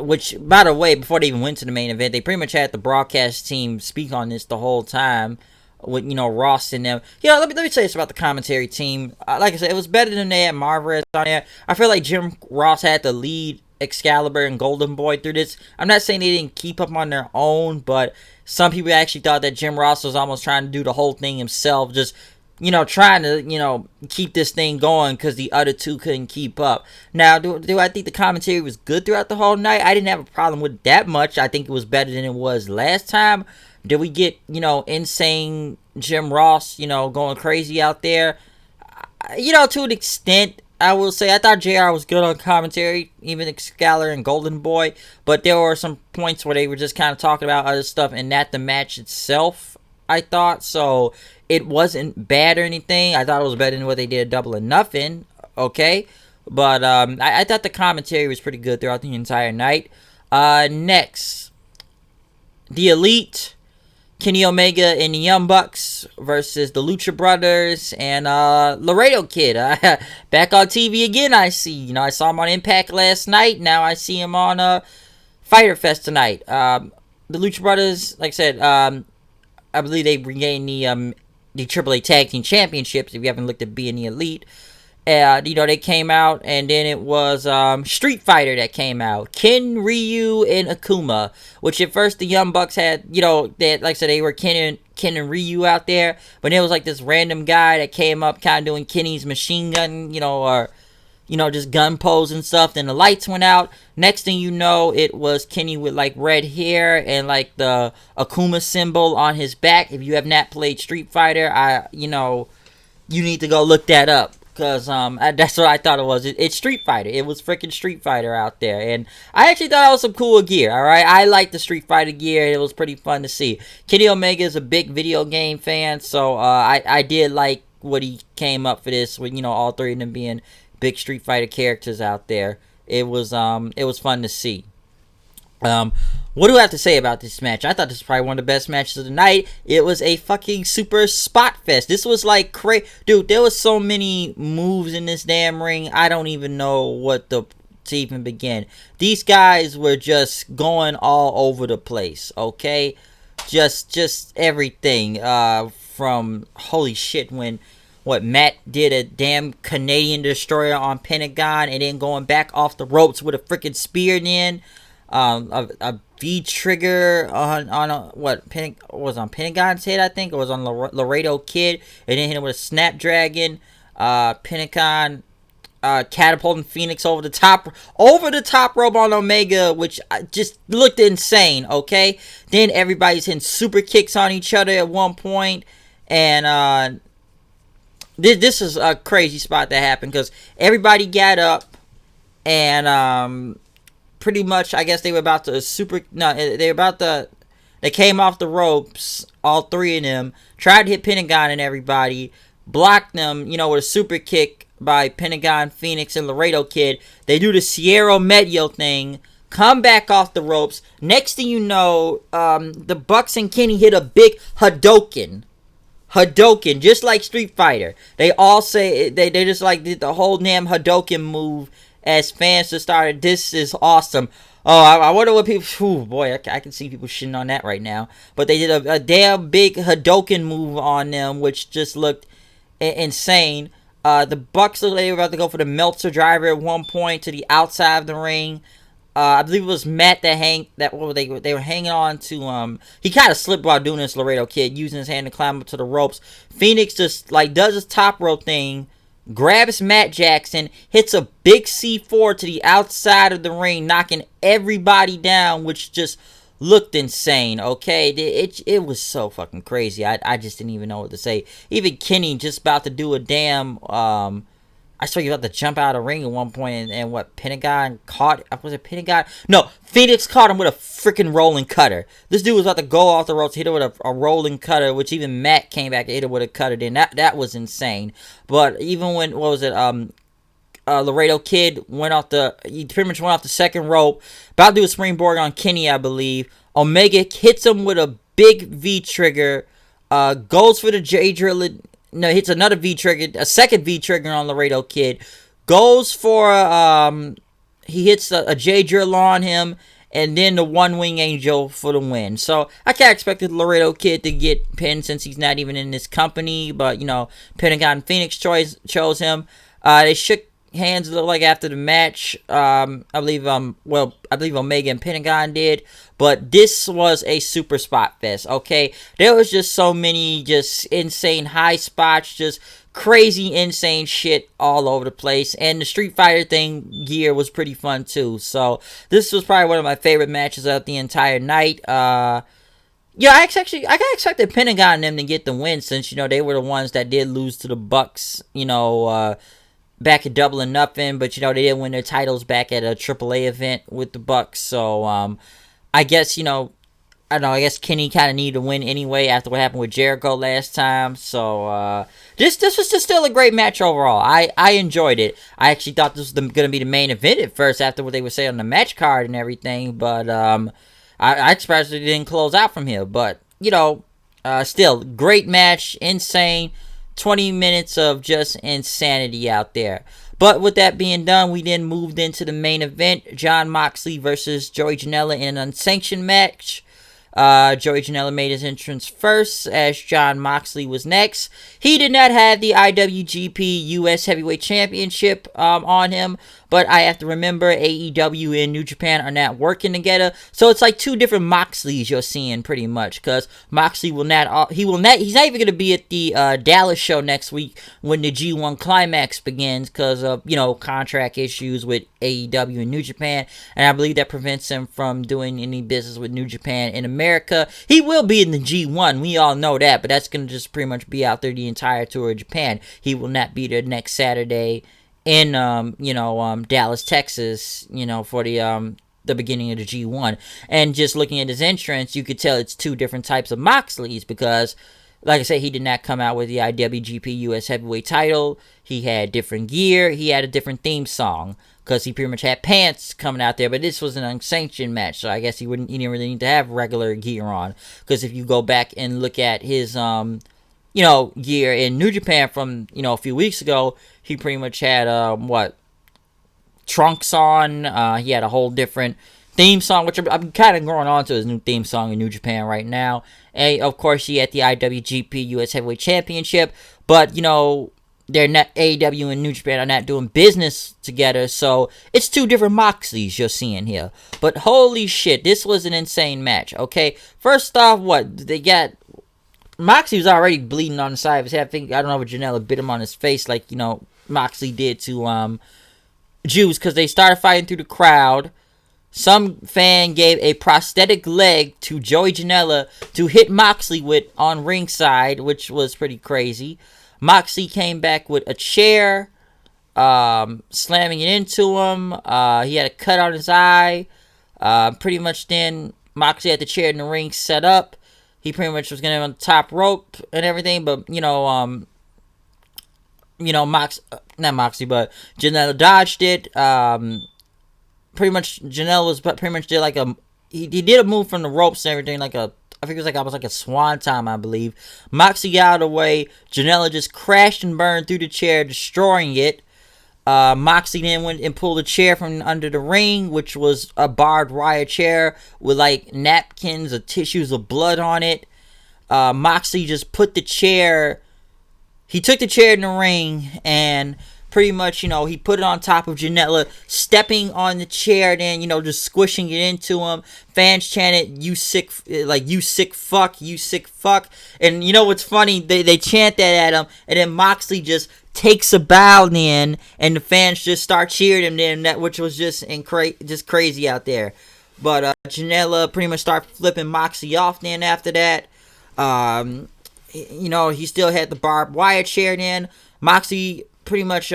Which, by the way, before they even went to the main event, they pretty much had the broadcast team speak on this the whole time with, Ross and them. Let me tell you this about the commentary team. Like I said, it was better than they had Marvarez on there. I feel like Jim Ross had to lead Excalibur and Golden Boy through this. I'm not saying they didn't keep up on their own, but some people actually thought that Jim Ross was almost trying to do the whole thing himself, just trying to, keep this thing going because the other two couldn't keep up. Now, do I think the commentary was good throughout the whole night? I didn't have a problem with that much. I think it was better than it was last time. Did we get, insane Jim Ross, going crazy out there? To an extent, I will say I thought JR was good on commentary, even Excalibur and Golden Boy, but there were some points where they were just kind of talking about other stuff and not the match itself, I thought. So it wasn't bad or anything. I thought it was better than what they did at Double or Nothing, okay? But I thought the commentary was pretty good throughout the entire night. Next, The Elite, Kenny Omega and the Young Bucks versus the Lucha Brothers and Laredo Kid. Back on TV again, I see. I saw him on Impact last night. Now I see him on Fyter Fest tonight. The Lucha Brothers, like I said, I believe they regained the AAA Tag Team Championships, if you haven't looked at being the Elite. They came out, and then it was Street Fighter that came out. Ken, Ryu, and Akuma, which at first the Young Bucks had, like I said, they were Ken and Ryu out there, but it was like this random guy that came up kind of doing Kenny's machine gun, or just gun pose and stuff. Then the lights went out. Next thing you know, it was Kenny with like red hair and like the Akuma symbol on his back. If you have not played Street Fighter, you need to go look that up. Because that's what I thought it was. It's Street Fighter. It was freaking Street Fighter out there. And I actually thought it was some cool gear, alright? I like the Street Fighter gear. It was pretty fun to see. Kenny Omega is a big video game fan. So I did like what he came up for this. With, all three of them being big Street Fighter characters out there. It was fun to see. What do I have to say about this match? I thought this was probably one of the best matches of the night. It was a fucking super spot fest. This was like crazy. Dude, there was so many moves in this damn ring. I don't even know what to even begin. These guys were just going all over the place, okay? Just everything. From, holy shit, when Matt did a damn Canadian Destroyer on Pentagon and then going back off the ropes with a freaking spear in. A V trigger on Pentagon's head, I think. It was on Laredo Kid, and then hit him with a Snapdragon. Pentagon catapulting Phoenix over the top rope on Omega, which just looked insane. Okay, then everybody's hitting super kicks on each other at one point, and this is a crazy spot that happened because everybody got up and pretty much, I guess they were about to they came off the ropes, all three of them, tried to hit Pentagon and everybody, blocked them, with a super kick by Pentagon, Phoenix, and Laredo Kid. They do the Sierra Medio thing, come back off the ropes. Next thing you know, the Bucks and Kenny hit a big Hadouken, just like Street Fighter. They all say, they just like did the whole damn Hadouken move. As fans just started, this is awesome. Oh, I wonder what people... Ooh, boy, I can see people shitting on that right now. But they did a damn big Hadouken move on them, which just looked insane. The Bucks looked like they were about to go for the Meltzer driver at one point to the outside of the ring. I believe it was Matt they were hanging on to... He kind of slipped while doing this, Laredo Kid, using his hand to climb up to the ropes. Phoenix just, does his top rope thing, grabs Matt Jackson, hits a big C4 to the outside of the ring, knocking everybody down, which just looked insane, okay? It was so fucking crazy. I just didn't even know what to say. Even Kenny just about to do a damn... I saw you about to jump out of the ring at one point, and what, Pentagon caught... Was it Pentagon? No, Phoenix caught him with a freaking rolling cutter. This dude was about to go off the ropes, hit it with a rolling cutter, which even Matt came back and hit it with a cutter. Then that was insane. But even when, Laredo Kid he pretty much went off the second rope, about to do a springboard on Kenny, I believe. Omega hits him with a big V-trigger, goes for the J-drill... No, hits another V-trigger, a second V-trigger on Laredo Kid. Goes for, he hits a J-drill on him, and then the one-wing angel for the win. So, I kind of expected Laredo Kid to get pinned since he's not even in this company, but, Pentagon and Phoenix chose him. They shook hands, it looked like, after the match. I believe Omega and Pentagon did. But this was a super spot fest, okay? There was just so many just insane high spots, just crazy insane shit all over the place. And the Street Fighter gear was pretty fun too. So this was probably one of my favorite matches of the entire night. I expected Pentagon and them to get the win since, they were the ones that did lose to the Bucks, back at Double or Nothing. But, they didn't win their titles back at a AAA event with the Bucks. So, I guess, I guess Kenny kind of needed to win anyway after what happened with Jericho last time. So, this was just still a great match overall. I enjoyed it. I actually thought this was going to be the main event at first after what they were saying on the match card and everything. But, I surprised it didn't close out from here. But, still, great match, insane. 20 minutes of just insanity out there. But with that being done, we then moved into the main event. Jon Moxley versus Joey Janela in an unsanctioned match. Joey Janela made his entrance first, as Jon Moxley was next. He did not have the IWGP US Heavyweight Championship on him, but I have to remember AEW and New Japan are not working together, so it's like two different Moxleys you're seeing pretty much, because Moxley will not, he's not even going to be at the Dallas show next week when the G1 Climax begins, because of, contract issues with AEW and New Japan, and I believe that prevents him from doing any business with New Japan in America. He will be in the G1, we all know that, but that's going to just pretty much be out there the entire tour of Japan. He will not be there next Saturday in Dallas, Texas, for the beginning of the G1. And just looking at his entrance, you could tell it's two different types of Moxleys, because like I said, he did not come out with the IWGP US Heavyweight title. He had different gear. He had a different theme song, because he pretty much had pants coming out there, but this was an unsanctioned match, so I guess he didn't really need to have regular gear on, because if you go back and look at his gear in New Japan from a few weeks ago, he pretty much had trunks on. He had a whole different theme song, which I'm kind of growing on to his new theme song in New Japan right now. And of course, he had the IWGP US Heavyweight Championship, but they're not, AEW and New Japan are not doing business together, so it's two different Moxleys you're seeing here. But holy shit, this was an insane match. Okay, first off, they got Moxley was already bleeding on the side of his head. I don't know if Janela bit him on his face like Moxley did to Juice, because they started fighting through the crowd. Some fan gave a prosthetic leg to Joey Janela to hit Moxley with on ringside, which was pretty crazy. Moxley came back with a chair, slamming it into him. He had a cut on his eye. Pretty much then Moxley had the chair in the ring set up. He pretty much was going to be on the top rope and everything, but not Moxley, but Janela dodged it. Pretty much Janela was pretty much did like he did a move from the ropes and everything, I think it was almost like a swan time, I believe. Moxley got out of the way. Janela just crashed and burned through the chair, destroying it. Moxley then went and pulled a chair from under the ring, which was a barbed wire chair with napkins or tissues of blood on it. Moxley just put the chair. He took the chair in the ring and pretty much, he put it on top of Janela, stepping on the chair, then, just squishing it into him. Fans chanted, you sick fuck, you sick fuck. And what's funny? They chant that at him, and then Moxley just takes a bow then, and the fans just start cheering him then, which was just crazy out there. But Janela pretty much started flipping Moxley off then after that. He still had the barbed wire chair then. Moxley pretty much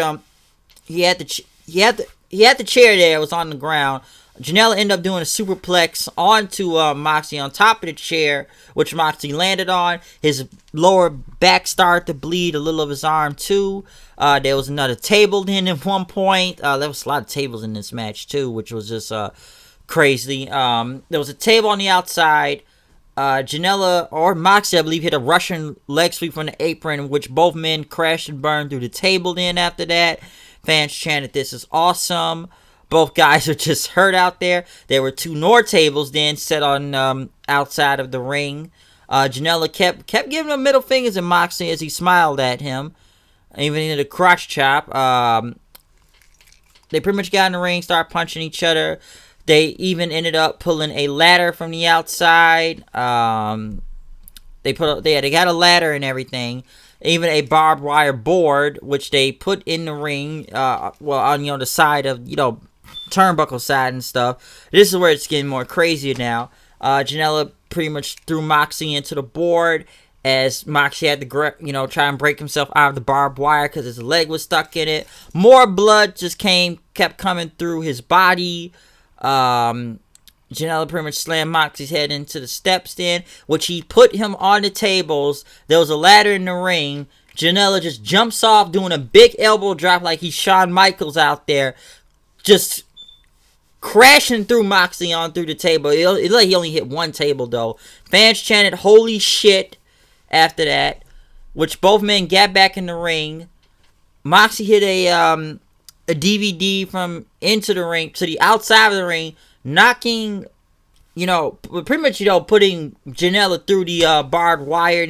he had the chair there. It was on the ground. Janela ended up doing a superplex onto Moxley on top of the chair, which Moxley landed on. His lower back started to bleed, a little of his arm too. There was another table then at one point. There was a lot of tables in this match too, which was just crazy. There was a table on the outside. Janela or Moxley, I believe, hit a Russian leg sweep from the apron, which both men crashed and burned through the table then after that. Fans chanted, "This is awesome." Both guys are just hurt out there. There were two Nord tables then set on outside of the ring. Janela kept giving him middle fingers and Moxley as he smiled at him. Even into the crotch chop. They pretty much got in the ring, started punching each other. They even ended up pulling a ladder from the outside. They got a ladder and everything. Even a barbed wire board, which they put in the ring. On the side of turnbuckle side and stuff. This is where it's getting more crazier now. Janela pretty much threw Moxley into the board as Moxley had to try and break himself out of the barbed wire because his leg was stuck in it. More blood just kept coming through his body. Janela pretty much slammed Moxley's head into the steps then, which he put him on the tables. There was a ladder in the ring. Janela just jumps off doing a big elbow drop like he's Shawn Michaels out there, just crashing through Moxley on through the table. It looked like he only hit one table though. Fans chanted "Holy shit" after that, which both men got back in the ring. Moxley hit a DVD from into the ring to the outside of the ring, knocking pretty much, putting Janela through the barbed wire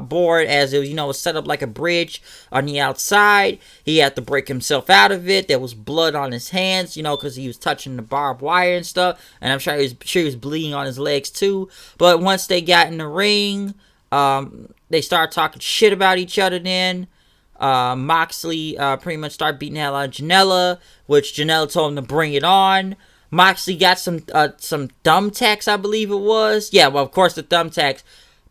board as it was, was set up like a bridge on the outside. He had to break himself out of it. There was blood on his hands, because he was touching the barbed wire and stuff. And I'm sure he was bleeding on his legs too. But once they got in the ring, they started talking shit about each other then. Moxley pretty much started beating the hell out of Janela, which Janela told him to bring it on. Moxley got some thumbtacks, I believe it was. Yeah, well, of course, the thumbtacks.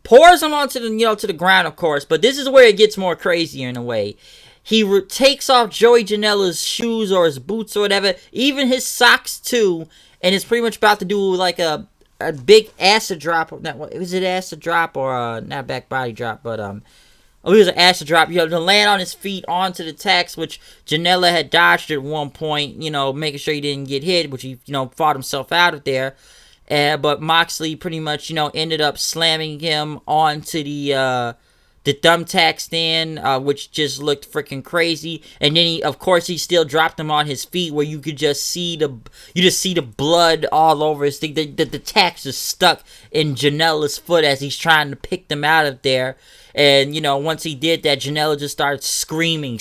Pours him onto the, to the ground, of course. But this is where it gets more crazier in a way. He takes off Joey Janela's shoes or his boots or whatever, even his socks too, and is pretty much about to do like a big acid drop. Was it acid drop or not back body drop, but it was an acid drop, to land on his feet onto the tacks, which Janela had dodged at one point, making sure he didn't get hit, which he, fought himself out of there. But Moxley pretty much, ended up slamming him onto the thumbtacks then, which just looked freaking crazy. And then he still dropped him on his feet, where you could just see the blood all over his thing. The tacks just stuck in Janela's foot as he's trying to pick them out of there. And, once he did that, Janela just started screaming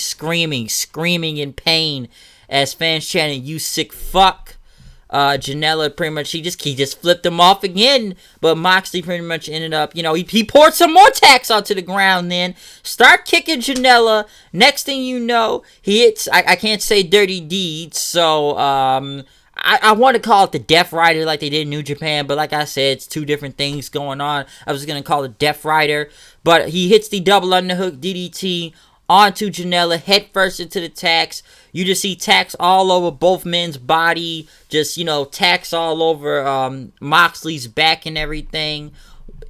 in pain as fans chanted, "You sick fuck." Janela pretty much, he just flipped him off again. But Moxley pretty much ended up, he poured some more tacks onto the ground then. Start kicking Janela. Next thing you know, he hits, I can't say dirty deeds, so, I want to call it the Death Rider like they did in New Japan, but like I said, it's two different things going on. I was going to call it Death Rider, but he hits the double underhook DDT onto Janela, head first into the tacks. You just see tacks all over both men's body, just, tacks all over Moxley's back and everything.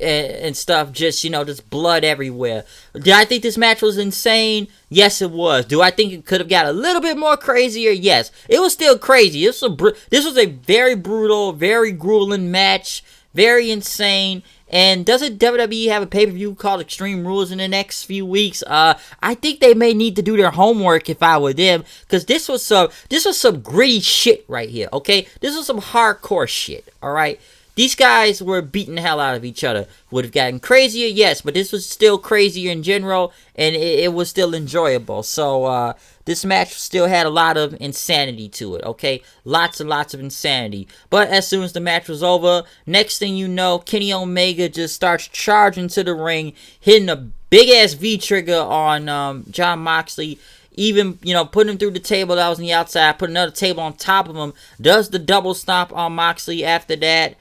And stuff, just blood everywhere. Did I think this match was insane? Yes, it was. Do I think it could have got a little bit more crazier? Yes. It was still crazy. This was a very brutal, very grueling match, very insane. And doesn't WWE have a pay-per-view called Extreme Rules in the next few weeks? I think they may need to do their homework if I were them, because this was some gritty shit right here, okay? This was some hardcore shit, alright? These guys were beating the hell out of each other. Would have gotten crazier, yes, but this was still crazier in general, and it was still enjoyable. So, this match still had a lot of insanity to it, okay? Lots and lots of insanity. But as soon as the match was over, next thing you know, Kenny Omega just starts charging to the ring, hitting a big-ass V-trigger on Jon Moxley. Even, putting him through the table that was on the outside, put another table on top of him, does the double stomp on Moxley after that.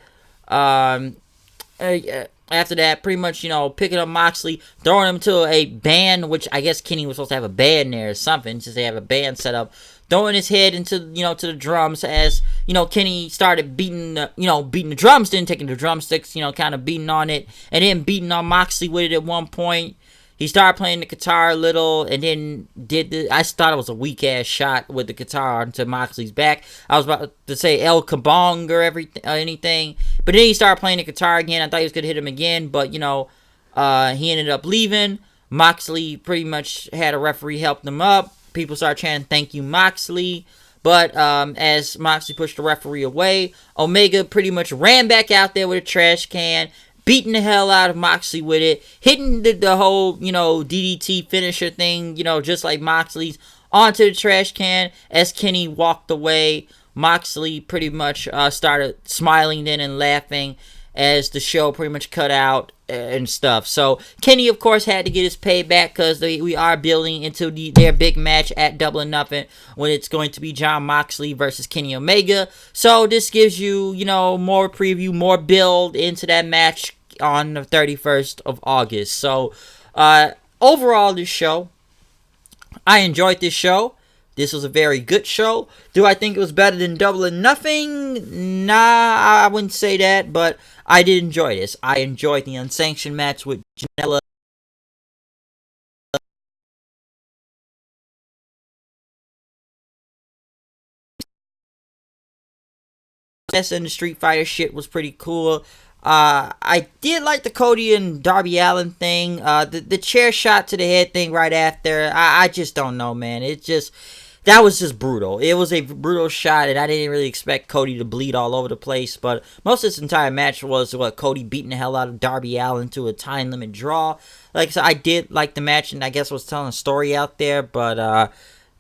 After that, pretty much, picking up Moxley, throwing him to a band, which I guess Kenny was supposed to have a band there or something, since they have a band set up, throwing his head into, to the drums as, Kenny started beating the drums, then taking the drumsticks, kind of beating on it, and then beating on Moxley with it at one point. He started playing the guitar a little, and then I thought it was a weak-ass shot with the guitar onto Moxley's back. I was about to say El Kabong or anything. But then he started playing the guitar again. I thought he was going to hit him again, but, he ended up leaving. Moxley pretty much had a referee help them up. People started chanting, "Thank you, Moxley." But as Moxley pushed the referee away, Omega pretty much ran back out there with a trash can, beating the hell out of Moxley with it, hitting the whole, DDT finisher thing, just like Moxley's, onto the trash can. As Kenny walked away, Moxley pretty much started smiling then and laughing as the show pretty much cut out and stuff. So Kenny, of course, had to get his payback because we are building into their big match at Double or Nothing, when it's going to be Jon Moxley versus Kenny Omega. So this gives you, more preview, more build into that match on the 31st of August. So overall, this show, I enjoyed this show. This was a very good show. Do I think it was better than Double or Nothing? Nah, I wouldn't say that, but I did enjoy this. I enjoyed the unsanctioned match with Janela. And the Street Fighter shit was pretty cool. I did like the Cody and Darby Allin thing. The chair shot to the head thing right after. I just don't know, man. It just, that was just brutal. It was a brutal shot, and I didn't really expect Cody to bleed all over the place. But most of this entire match was Cody beating the hell out of Darby Allin to a time limit draw. Like I said, I did like the match, and I guess was telling a story out there. But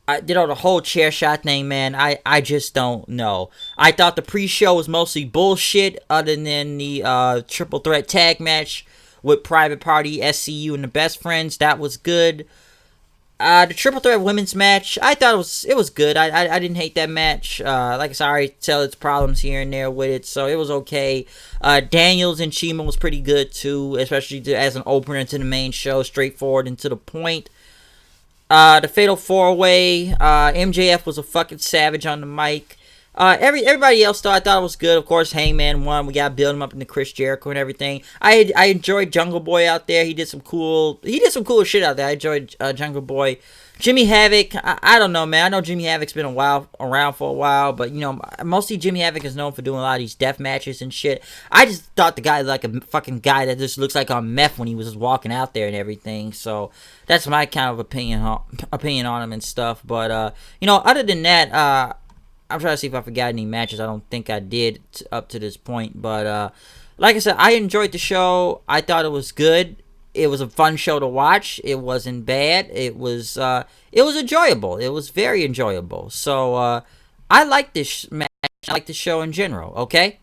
the whole chair shot thing, man, I just don't know. I thought the pre-show was mostly bullshit, other than the triple threat tag match with Private Party, SCU, and the Best Friends. That was good. The triple threat women's match, I thought it was good. I didn't hate that match. Like I said, I already tell its problems here and there with it, so it was okay. Daniels and Chima was pretty good too, especially as an opener to the main show, straightforward and to the point. The Fatal 4-Way, MJF was a fucking savage on the mic. Everybody else I thought it was good. Of course, Hangman won. We got to build him up into Chris Jericho and everything. I enjoyed Jungle Boy out there. He did some cool shit out there. I enjoyed Jungle Boy. Jimmy Havoc, I don't know, man. I know Jimmy Havoc's been around for a while, but mostly Jimmy Havoc is known for doing a lot of these death matches and shit. I just thought the guy was like a fucking guy that just looks like on meth when he was just walking out there and everything. So that's my kind of opinion on him and stuff. But other than that, I'm trying to see if I forgot any matches. I don't think I did up to this point. But like I said, I enjoyed the show. I thought it was good. It was a fun show to watch. It wasn't bad. It was enjoyable. It was very enjoyable. So I like this match. I like the show in general. Okay.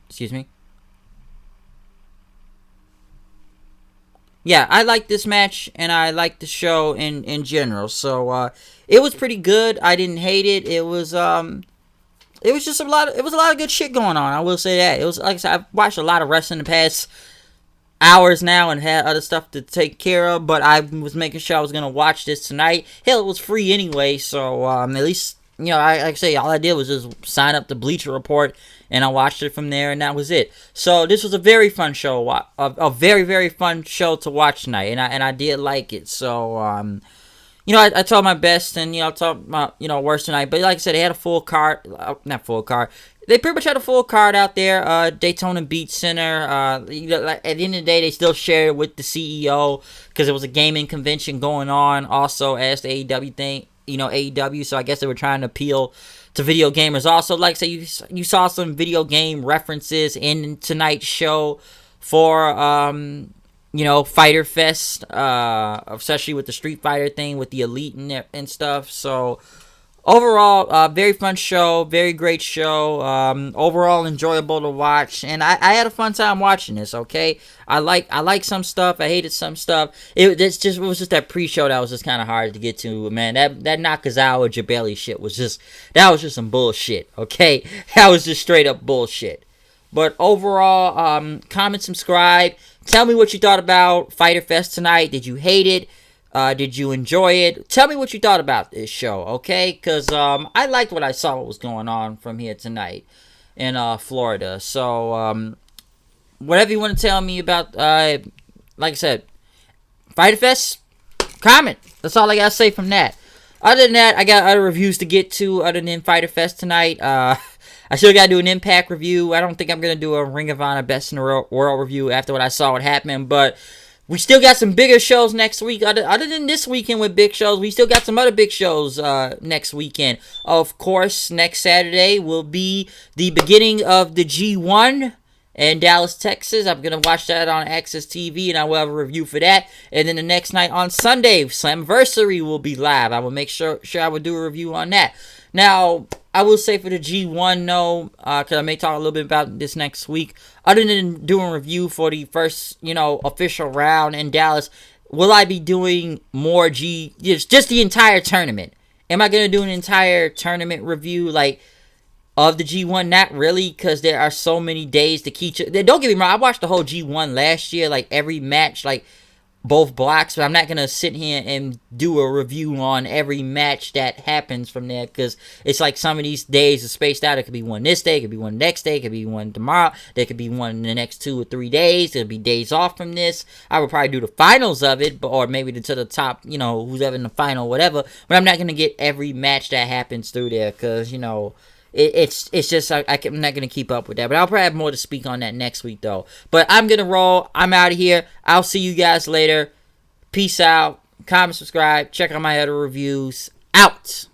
Excuse me. Yeah, I like this match, and I like the show in general. So it was pretty good. I didn't hate it. It was just a lot of good shit going on. I will say that. It was, like I said, I've watched a lot of wrestling in the past hours now and had other stuff to take care of, but I was making sure I was gonna watch this tonight. Hell, it was free anyway, so at least like I say, all I did was just sign up the Bleacher Report, and I watched it from there, and that was it. So this was a very fun show, a very, very fun show to watch tonight, and I did like it. So I told my best, and I told my worst tonight. But like I said, they had a full card, not full card. They pretty much had a full card out there. Daytona Beach Center. At the end of the day, they still shared it with the CEO because it was a gaming convention going on. Also, as the AEW thing, AEW. So I guess they were trying to appeal to video gamers. Also, like I said, you saw some video game references in tonight's show for Fyter Fest, especially with the Street Fighter thing with the Elite and stuff. So overall, very fun show, very great show. Overall, enjoyable to watch, and I had a fun time watching this. Okay, I like some stuff, I hated some stuff. It was just that pre-show that was just kind of hard to get to, man. That Nakazawa Jabeli shit was just some bullshit. Okay, that was just straight up bullshit. But overall, comment, subscribe. Tell me what you thought about Fyter Fest tonight. Did you hate it? Did you enjoy it? Tell me what you thought about this show, okay? Because I liked what I saw, what was going on from here tonight in Florida. So, whatever you want to tell me about, like I said, Fyter Fest, comment. That's all I got to say from that. Other than that, I got other reviews to get to other than Fyter Fest tonight. I still got to do an Impact review. I don't think I'm going to do a Ring of Honor Best in the World review after what I saw what happened. But we still got some bigger shows next week. Other than this weekend with big shows, we still got some other big shows next weekend. Of course, next Saturday will be the beginning of the G1 in Dallas, Texas. I'm going to watch that on Access TV, and I will have a review for that. And then the next night on Sunday, Slamversary will be live. I will make sure I will do a review on that. Now, I will say for the G1, no, because I may talk a little bit about this next week. Other than doing a review for the first, official round in Dallas, will I be doing more just the entire tournament? Am I going to do an entire tournament review, of the G1? Not really, because there are so many days to keep. Don't get me wrong, I watched the whole G1 last year, every match, both blocks, but I'm not going to sit here and do a review on every match that happens from there, because it's some of these days are spaced out. It could be one this day, it could be one next day, it could be one tomorrow, there could be one in the next 2 or 3 days, there'll be days off from this. I would probably do the finals of it, or maybe to the top, who's ever in the final, whatever, but I'm not going to get every match that happens through there, because, it's just, I'm not going to keep up with that. But I'll probably have more to speak on that next week, though. But I'm going to roll. I'm out of here. I'll see you guys later. Peace out. comment, subscribe, check out my other reviews. Out.